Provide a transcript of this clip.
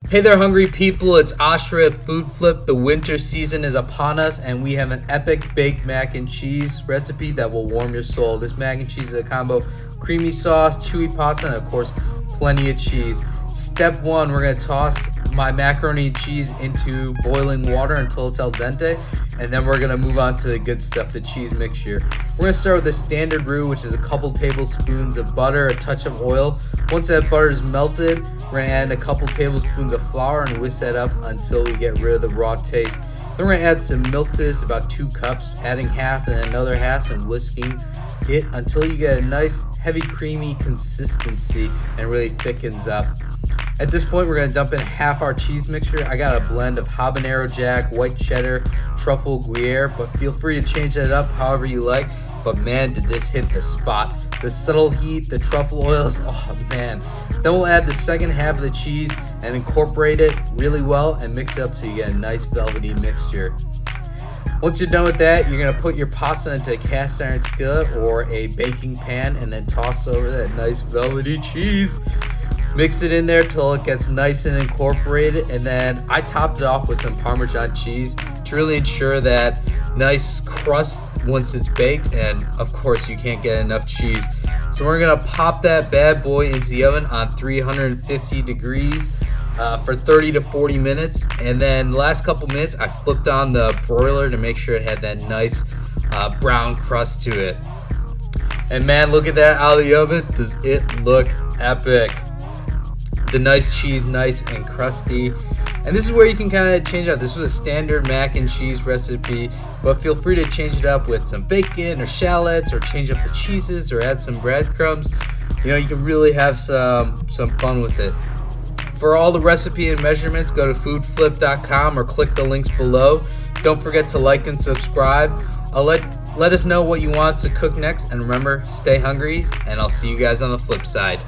Hey there, hungry people. It's Ashra with Food Flip. The winter season is upon us, and we have an epic baked mac and cheese recipe that will warm your soul. This mac and cheese is a combo creamy sauce, chewy pasta, and of course, plenty of cheese. Step one, we're going to toss my macaroni and cheese into boiling water until it's al dente, and then we're going to move on to the good stuff, the cheese mixture. We're going to start with the standard roux, which is a couple tablespoons of butter, a touch of oil. Once that butter is melted, we're going to add a couple tablespoons of flour and whisk that up until we get rid of the raw taste. Then we're going to add some milk to this, about 2 cups, adding half and another half and whisking it until you get a nice heavy creamy consistency and really thickens up. At this point, we're going to dump in half our cheese mixture. I got a blend of Habanaro Jack, white cheddar, truffle, Guyere, but feel free to change that up however you like. But man, did this hit the spot. The subtle heat, the truffle oils, oh man. Then we'll add the second half of the cheese and incorporate it really well and mix it up so you get a nice velvety mixture. Once you're done with that, you're going to put your pasta into a cast iron skillet or a baking pan and then toss over that nice velvety cheese. Mix it in there till it gets nice and incorporated, and then I topped it off with some Parmesan cheese to really ensure that nice crust once it's baked, and of course you can't get enough cheese. So we're gonna pop that bad boy into the oven on 350 degrees for 30 to 40 minutes, and then the last couple minutes I flipped on the broiler to make sure it had that nice brown crust to it. And man, look at that out of the oven. Does it look epic? The nice cheese, nice and crusty. And this is where you can kind of change it up. This was a standard mac and cheese recipe, but feel free to change it up with some bacon or shallots, or change up the cheeses or add some breadcrumbs. You know, you can really have some fun with it. For all the recipe and measurements, go to foodflip.com or click the links below. Don't forget to like and subscribe. Let us know what you want us to cook next, and remember, stay hungry, and I'll see you guys on the flip side.